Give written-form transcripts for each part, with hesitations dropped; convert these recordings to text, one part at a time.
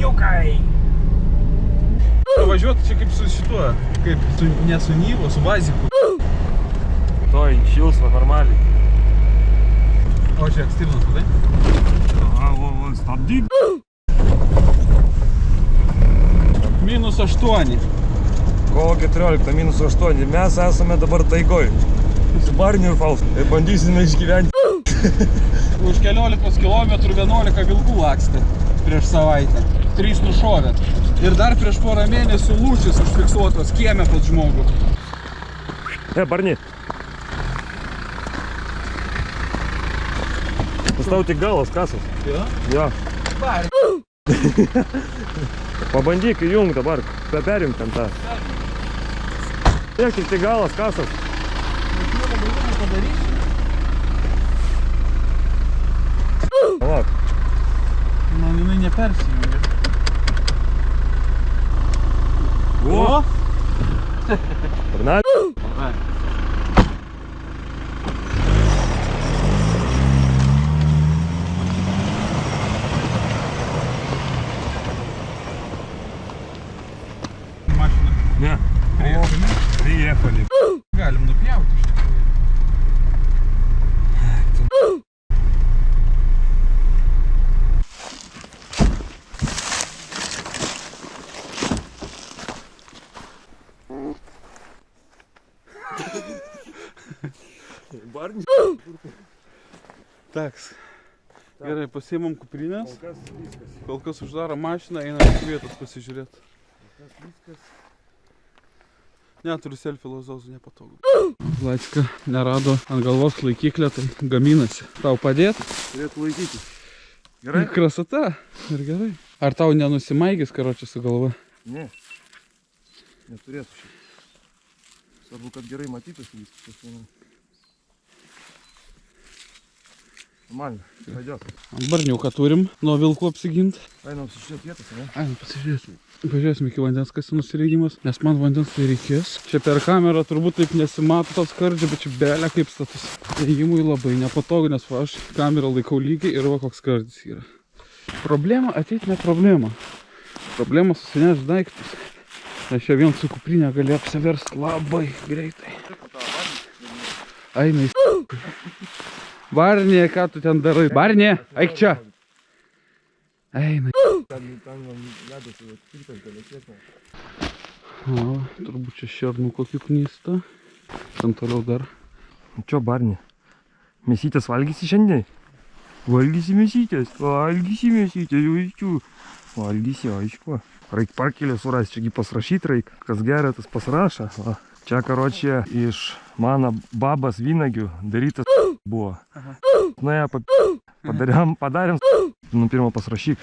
Berniukai. Važiuoti čia kaip su šituo, kaip su, ne su Nyvo, su Vaziku. To šils, va, normaliai. O čia stirnas, tai? Stabdyk. -8. Kovo 14, -8. Mes esame dabar taigoj. Su Barniu ir Faustu. Ir bandysime išgyventi. Už 11 km 11 vilkų lakstė prieš savaitę. 3 nušovė. Ir dar prieš porą mėnesių lūšis užfiksuotos kieme pat žmogų. Barni. Pas tau tik galas kasas. Jo? Jo. Barni. Pabandyk įjungt dabar. Perjungt ten tą. Tiek tik tai galas kasas. Palauk. Man jinai nepersijungia. O? Pernali? Mašina. Ne. Приехали. Galim nupjauti iš tikrųjų. Barni. Taks. Gerai, pasiimam kuprinės. Kol kas uždaro mašiną, einam iš vietos pasižiūrėti. Neturiu selfie lazozų, nepatogu. Vlačka nerado ant galvos laikiklę, tai gaminasi. Tau padėt? Turėtų laikyti. Gerai? Krasota. Ir gerai. Ar tau nenusimaigis, karočią su galva? Ne. Neturėtų šiaip. Svarbu, kad gerai matytųsi viskas. Normalno, pradėt. Barniuką turim nuo vilkų apsigint. Einam pasižiūrėti vietas, ne? Einam pasižiūrėsim. Pažiūrėsim iki vandens, kas nusileidimas, nes man vandens tai reikės. Čia per kamerą turbūt taip nesimato to skardžio, bet čia belia kaip status. Ėjimui labai nepatogu, nes va, aš kamerą laikau lygiai ir va koks skardis yra. Problema ateit ne problema. Problema susinešti daiktus. Nes čia vien su kuprinė gali apsiversti labai greitai. Eina į... Barnė, ką tu ten darai? Barnė, eik čia! Eina. O, turbūt čia šernų kokių knysta. Ten toliau dar. Čia, Barnė? Mėsytės valgysi šiandien? Valgysi mėsytės, aiškiu. Valgysi, aišku. Reik parkelį surasti, čiagi pasrašyti reik. Kas geria, tas pasraša. Va. Čia, karočią, iš mano babas vynagių darytas buvo. Nuėjo, padarėm, nu pirmą pasrašyk.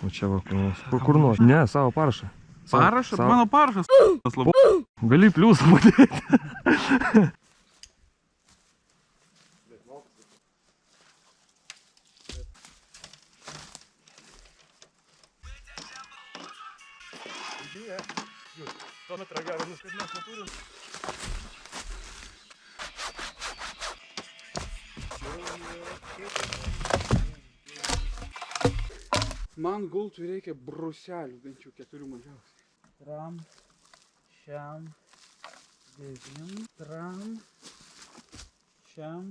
O čia va, kur nors. Ne, savo parašą. Parašą? Mano parašas. Gali pliusą padėti. Tuomet ragavę viskas mes neturim. Man gultui reikia bruselių, bent jau 4 mažiausiai. Tram, šiam, 9, tram, šiam,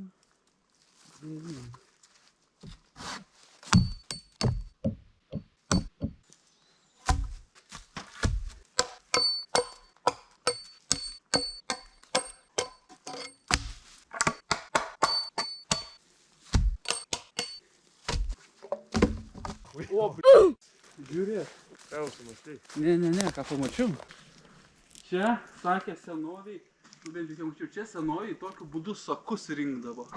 9. O, žiūrėk. Tausimas, Ne, ką pamačiau. Čia, sakė senoviai, bent jau mačiau, čia senoviai tokiu būdu sakus rinkdavo.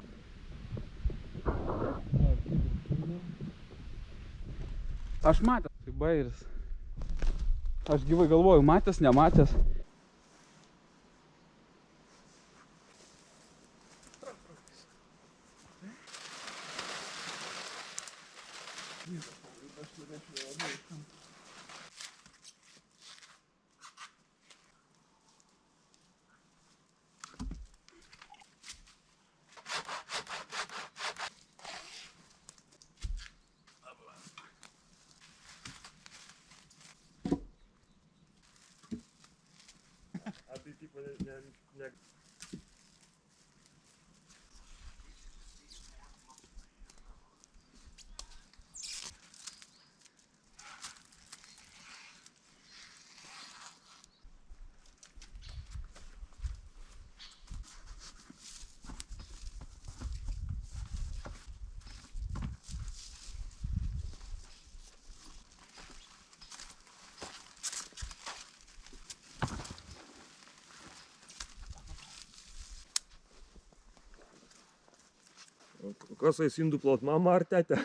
Aš matęs, tai bairis. Aš gyvai galvoju, matęs, nematęs. Kasais indų plot mama ar tetė?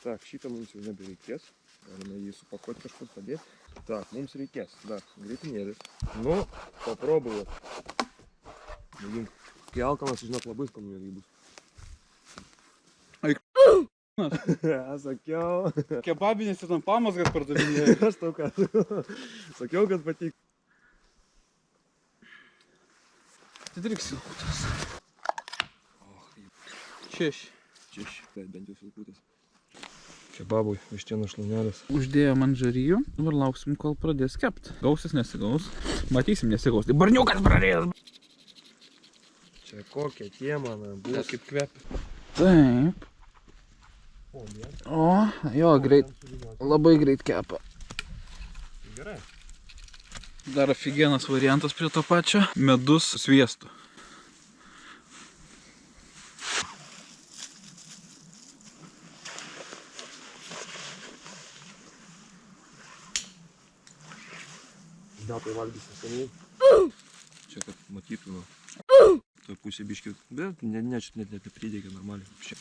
Tak, šitą mums jau nebereikės. Galime jį supakuoti kažkur padėti. Tak, mums reikės dar grietinėlis. Nu, paprobuoju. Mėgink. Kai alkanas, žinok, labai skanu bus. Sakiau. Kebabinės ir tam pamasgas pardavinėja. Aš tau ką. Sakiau, kad patik. Atidaryk silkutės. Češi. Tai bent jau silkutės. Kebabui, vištienos šlaunelės. Uždėjom ant žarijų. Dabar lauksim, kol pradės kept. Gausis, nesigaus. Matysim, nesigaus. Tai barniukas pradės. Čia kokia tiemana bus. Kaip kvepia. Taip. O, jo, greit. Labai greit kepa. Gerai. Dar aфиgenas variantas prie to pačio. Medus su sviestu. Datai valgysi seniai. Čia kad matytų. Toj pusė biškių. Bet ne, čia net nepridėkia normaliai.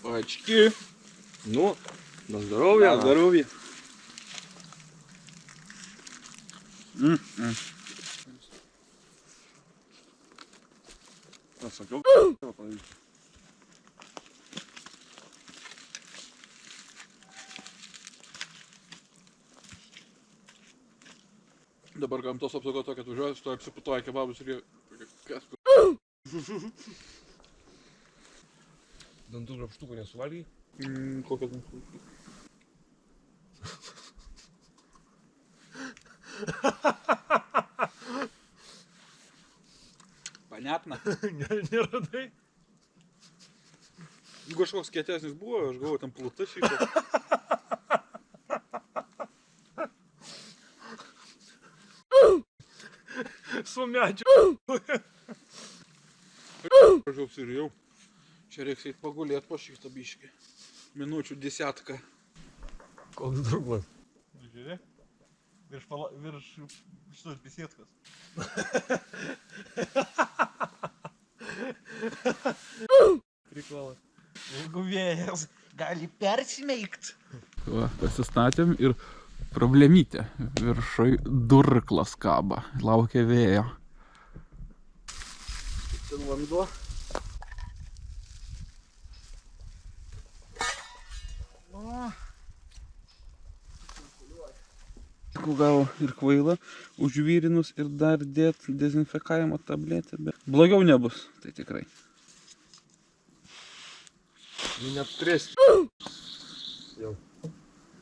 Пачки. Ну, на здоровье. На здоровье. Sakiau, Dabar gamtos apsauga tokia atvažiuoja, stoja apsiputoja kebabus ir jie... Kas? Dantų žapštukų nesuvalgy. Kokias dantų? Понятно? Neradai? Kažkoks kietesnis buvo, aš galvoju, ten plūta šitą. Su medžiu. Aš apsirijau. Čia reiks eit pagulėt po šitą biškį. Minučių 10. Koks druglas. Žiūrėk. Virš šitos besietkas. Prikolas. Jeigu vėjas gali persimeigt. Va, pasistatėm ir problemytė. Viršai durklas kaba. Laukia vėjo. Ten vanduo. Gal ir kvaila užvyrinus ir dar dėt dezinfekavimo tabletę, bet blogiau nebus, tai tikrai. Net turėsi. Jau.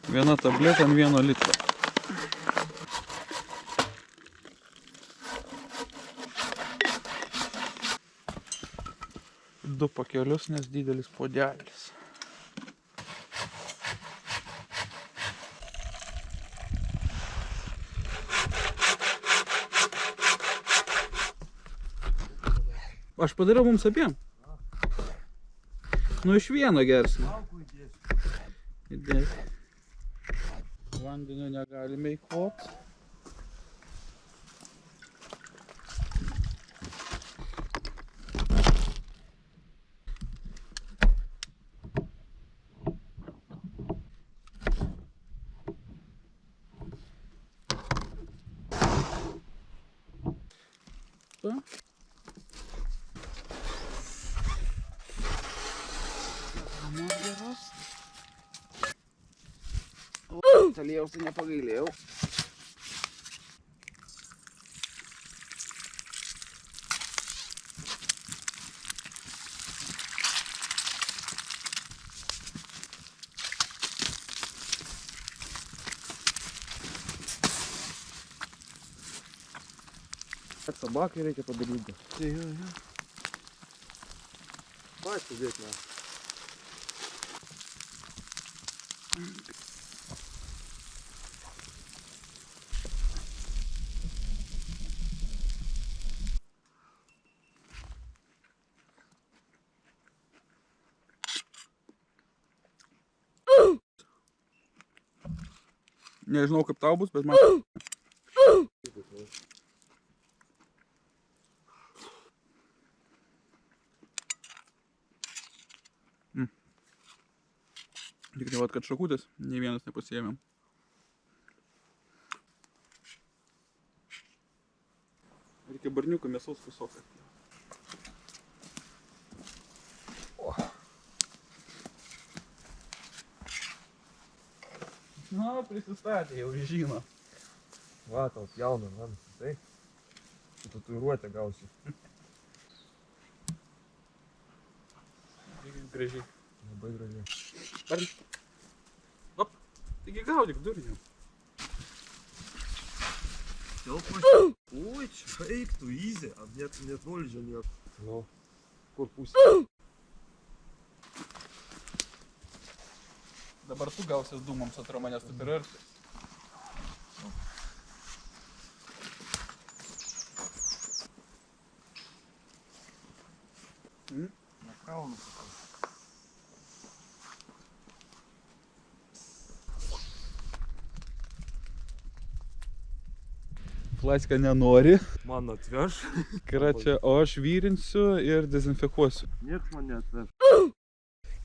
Viena tabletė ant 1 litro. Du pakelius, nes didelis puodelis. Aš padariau mums abiem. Nu iš vieno gersim. Įdėk. Vandenio negalime eikvot. Aliejaus tai nepagailėjau. Собаkai reikia padaryti. Tai jo. Va, sėdėk, ne. Nežinau kaip tau bus, bet man... Tik tai vat, kad šakutės nei vienas nepasiėmėm. Reikia barniuką mėsos visokią. Na, prisistatė, jau žino. Va, tau jauna, man, tai. Tatuiruotę gausi. Gražiai. Labai gražiai. Barniuk. Op, taigi gaudyk, durniu. Ой, čia eik tu, easy, net nuolydžio nieko. Nu, kur pusė? Dabar tu gausies dūmams atrodo manęs tu per arti. Nakaunu. Flašką nenori. Man atveš. Čia, o aš vyrinsiu ir dezinfekuosiu. Nieks man neatveš.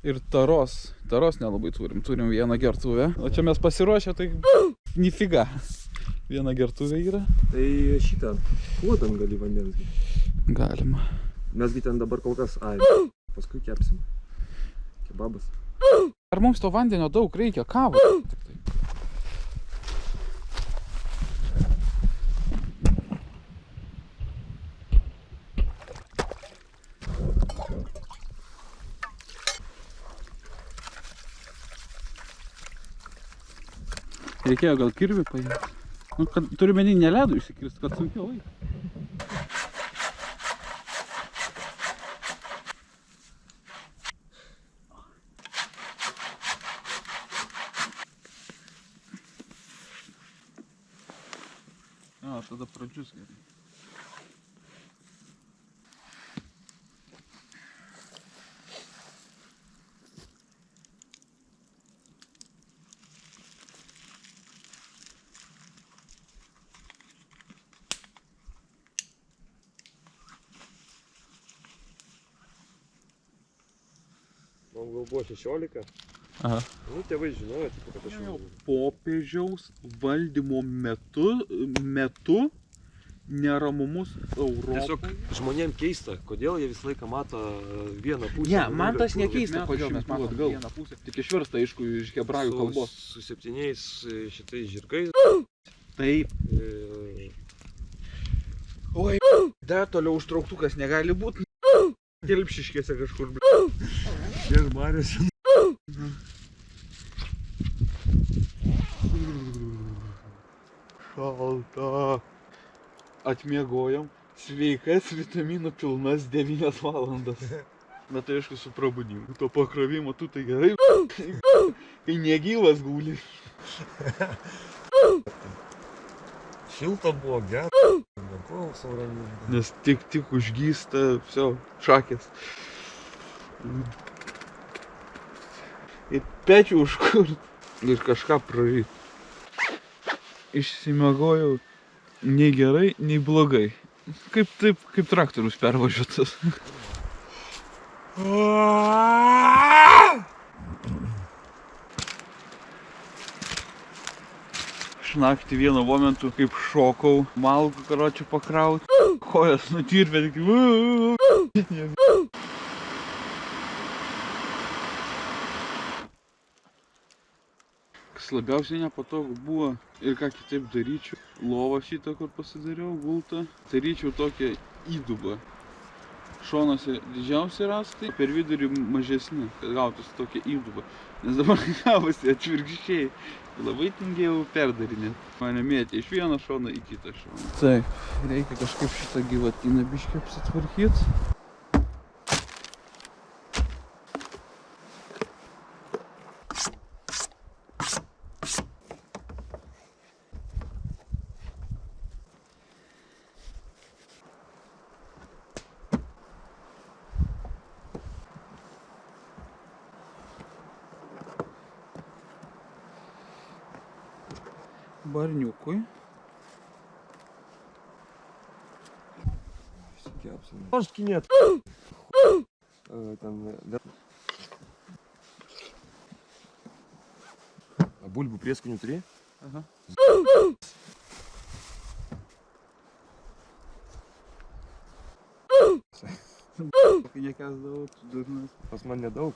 Ir taros nelabai turim vieną gertuvę. O čia mes pasiruošę, tai nifiga. Viena gertuvė yra. Tai šitą, puodam gali vandens. Galima. Mesgi ten dabar kol kas, paskui kepsim. Kebabas. Ar mums to vandenio daug reikia? Kavos? Reikėjo gal kirvį paimti. Nu, kad turiu menį ne ledų išsikirsti, kad sunkiau eiti. A, tada pradžius gerai. Man gal buvo 16. Aha. Nu, tėvai žinojo, tipo, kad aš jau... Popiežiaus valdymo metu neramumus Europoje. Tiesiog žmonėm keista, kodėl jie visą laiką mato vieną pusę. Ne, man tas nekeista, Kodėl mes matom vieną pusę. Tik išversta, aišku, iš hebrajų kalbos. Su 7 šitais žirgais. Taip. Oi, dar toliau užtrauktukas negali būti. Kelpšiškėse kažkur. Ir Marius. Šalta. Atmiegojom. Sveikas, vitaminų pilnas 9 valandas. Na tai aišku su prabudimu. To pakrovimo tu tai gerai. Kai negyvas guli. Šilta buvo, gera. Nes tik užgysta, все, šakės. Ir pečių užkurt. Ir kažką praryt. Išsimiegojau nei gerai, nei blogai. Kaip traktorius pervažiuotas. Aš naktį vienu momentu, kaip šokau, malkų karočių pakraut. Kojas nutirpė, tik... Kas labiausiai nepatogu buvo ir ką kitaip daryčiau. Lovą šitą, kur pasidariau, gultą. Daryčiau tokią įdubą. šonuose didžiausi rąstai, per vidurį mažesni, kad gautųsi tokia įduba. Nes dabar gavosi atvirkščiai. Labai tingėjau perdarinėti. Mane mėtė iš vieno šono į kitą šoną. Taip, reikia kažkaip šitą gyvatyną biškį apsitvarkyti. Barniukui. Ножки нет. А бульбу преску внутри? Ага. Nekasdavau, tu durnas. Pas man nedaug.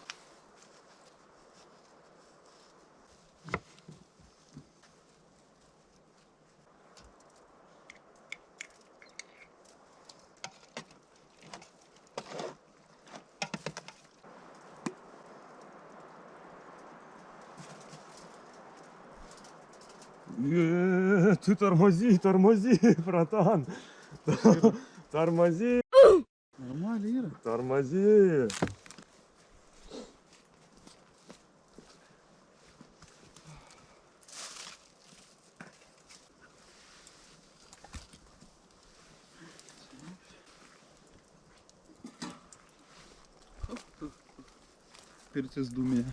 Ты тормози, братан. Тормози, Нормально, Ира. тормози. Pirtis dūmė.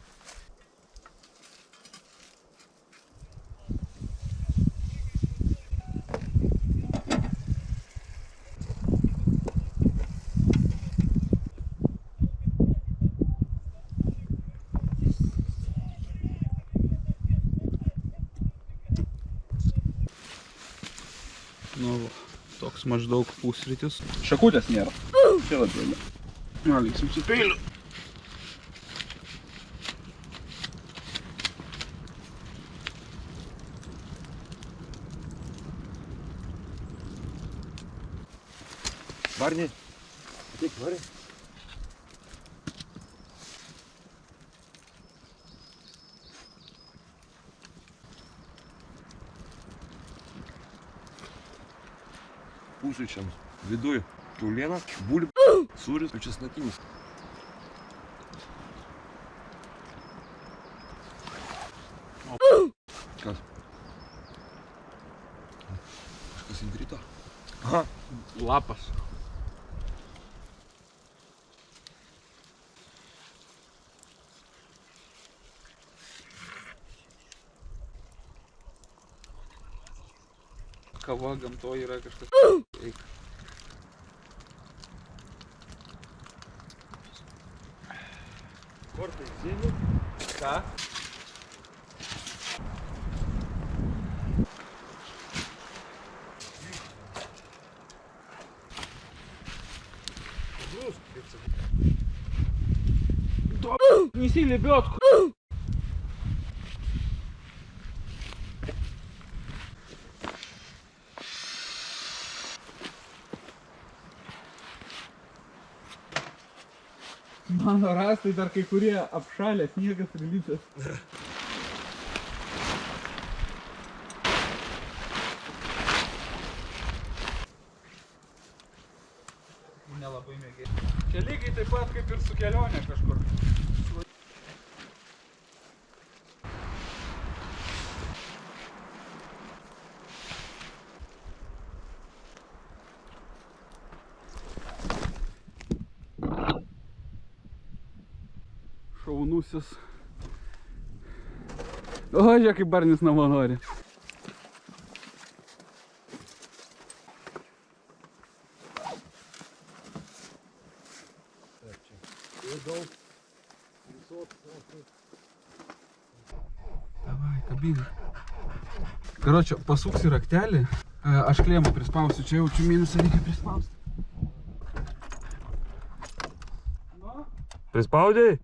Nu, toks maždaug pusrytis. Šakutės nėra. Čia labiau. Na, liksim su peiliu. Барни, иди, говори. Pusryčiams viduj kiauliena, bulvė, sūris ir česnakinis. Kas? Kažkas įkrito? Aha. Lapas. Kava gamtoje yra kažkas. Eik. Kortai sėdi? Ką? Неси лебедку. Mano rąstai dar kai kurie apšalę, sniegas prilipęs. Nelabai mėgėjau. Čia lygiai taip pat kaip ir su kelionė kažkur. Šaunusis. O, žiūrėk, kaip Barnis namo nori. Davai, kabinai. Karočią, pasuksi raktelį. Aš klėmą prispausiu, čia jaučiu minusą, reikia prispausti. Prispaudai?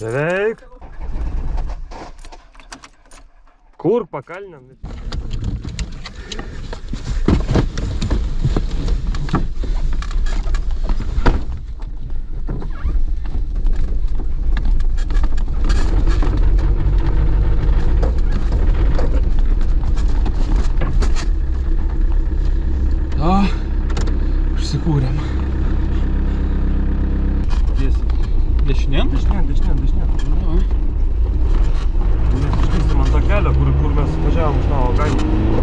Beveik. Kur pakalniam? Užsikūrėm. Tiesiai. Dešinėn? Dešinėn. Na. Nes iškirsim ant to kelio, kur mes važiavom iš Navo kaimo.